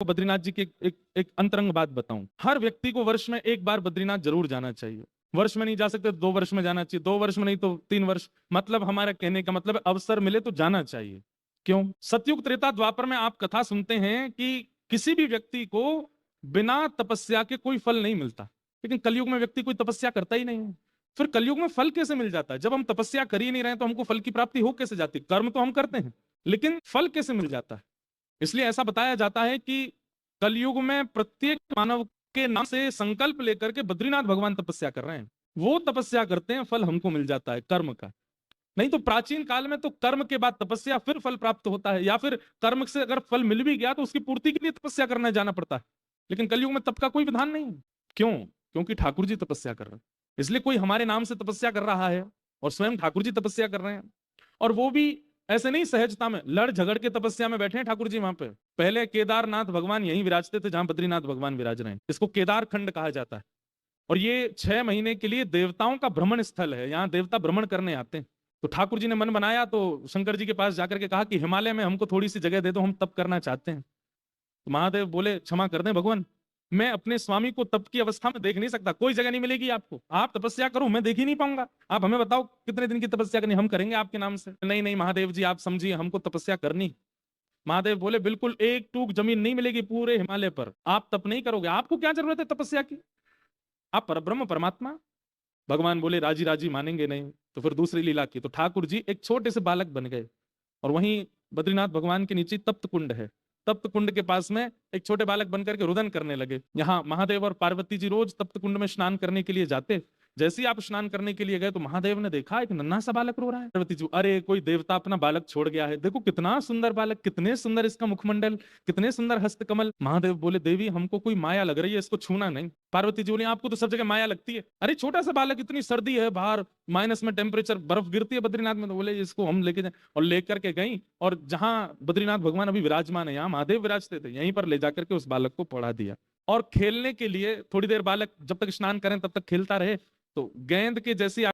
बद्रीनाथ जी की एक अंतरंग बात बताऊं। हर व्यक्ति को वर्ष में एक बार बद्रीनाथ जरूर जाना चाहिए। वर्ष में नहीं जा सकते 2 वर्ष में जाना चाहिए, 2 वर्ष में नहीं तो 3 वर्ष। मतलब हमारा कहने का मतलब अवसर मिले तो जाना चाहिए। क्यों? सतयुग त्रेता द्वापर में आप कथा सुनते हैं कि किसी भी व्यक्ति को बिना तपस्या के कोई फल नहीं मिलता, लेकिन कलयुग में व्यक्ति कोई तपस्या करता ही नहीं है। फिर कलयुग में फल कैसे मिल जाता है? जब हम तपस्या कर ही नहीं रहे तो हमको फल की प्राप्ति हो कैसे जाती? कर्म तो हम करते हैं, लेकिन फल कैसे मिल जाता है? इसलिए ऐसा बताया जाता है कि कलयुग में प्रत्येक मानव के नाम से संकल्प लेकर के बद्रीनाथ भगवान तपस्या कर रहे हैं। वो तपस्या करते हैं, फल हमको मिल जाता है कर्म का। नहीं तो प्राचीन काल में तो कर्म के बाद तपस्या फिर फल प्राप्त होता है, या फिर कर्म से अगर फल मिल भी गया तो उसकी पूर्ति के लिए तपस्या करने जाना पड़ता है। लेकिन कलयुग में तब का कोई विधान नहीं है। क्यों? क्योंकि ठाकुर जी तपस्या कर रहे हैं। इसलिए कोई हमारे नाम से तपस्या कर रहा है और स्वयं ठाकुर जी तपस्या कर रहे हैं, और वो भी ऐसे नहीं सहजता में, लड़ झगड़ के तपस्या में बैठे हैं ठाकुर जी वहां पे। पहले केदारनाथ भगवान यहीं विराजते थे जहां बद्रीनाथ भगवान विराज रहे हैं। इसको केदार खंड कहा जाता है, और ये 6 महीने के लिए देवताओं का भ्रमण स्थल है। यहाँ देवता भ्रमण करने आते हैं। तो ठाकुर जी ने मन बनाया तो शंकर जी के पास जाकर के कहा कि हिमालय में हमको थोड़ी सी जगह दे दो, हम तप करना चाहते हैं। तो महादेव बोले क्षमा कर दें भगवान, मैं अपने स्वामी को तप की अवस्था में देख नहीं सकता, कोई जगह नहीं मिलेगी आपको, आप तपस्या करो, मैं देख ही नहीं पाऊंगा। आप हमें बताओ कितने दिन की तपस्या करनी, हम करेंगे आपके नाम से। नहीं नहीं महादेव जी आप समझिए, हमको तपस्या करनी। महादेव बोले बिल्कुल एक टूक जमीन नहीं मिलेगी पूरे हिमालय पर, आप तप नहीं करोगे, आपको क्या जरूरत है तपस्या की, आप परब्रह्म परमात्मा। भगवान बोले राजी राजी मानेंगे नहीं। तो फिर दूसरी लीला की, तो ठाकुर जी एक छोटे से बालक बन गए, और वहीं बद्रीनाथ भगवान के नीचे तप्त कुंड है। तप्त कुंड के पास में एक छोटे बालक बनकर के रुदन करने लगे। यहाँ महादेव और पार्वती जी रोज तप्त कुंड में स्नान करने के लिए जाते। जैसे ही आप स्नान करने के लिए गए तो महादेव ने देखा एक नन्हा सा बालक रो रहा है। पार्वती जी, अरे कोई देवता अपना बालक छोड़ गया है, देखो कितना सुंदर बालक, कितने सुंदर इसका मुखमंडल, कितने सुंदर हस्तकमल। महादेव बोले देवी हमको कोई माया लग रही है, इसको छूना नहीं। पार्वती जी बोली आपको तो सब जगह माया लगती है, अरे छोटा सा बालक, इतनी सर्दी है बाहर, माइनस में टेम्परेचर, बर्फ गिरती है बद्रीनाथ में। तो बोले इसको हम लेके जाए, और लेकर के गई, और जहां बद्रीनाथ भगवान अभी विराजमान है, यहाँ महादेव विराजते थे, यहीं पर ले जाकर के उस बालक को पढ़ा दिया। और खेलने के लिए थोड़ी देर बालक जब तक स्नान करें तब तक खेलता रहे। तो गेंद के जैसी